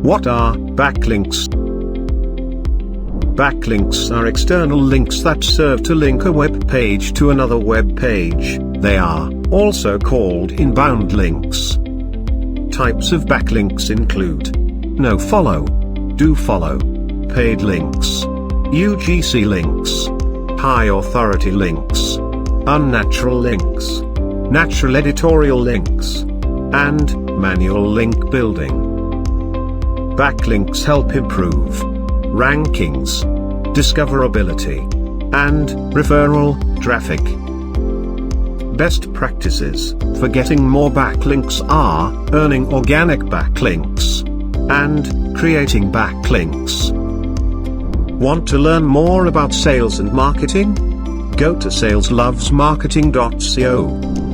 What are backlinks? Backlinks are external links that serve to link a web page to another web page. They are also called inbound links. Types of backlinks include no-follow, do-follow, paid links, UGC links, high-authority links, unnatural links, natural editorial links, and manual link building. Backlinks help improve rankings, discoverability, and referral traffic. Best practices for getting more backlinks are earning organic backlinks and creating backlinks. Want to learn more about sales and marketing? Go to saleslovesmarketing.co.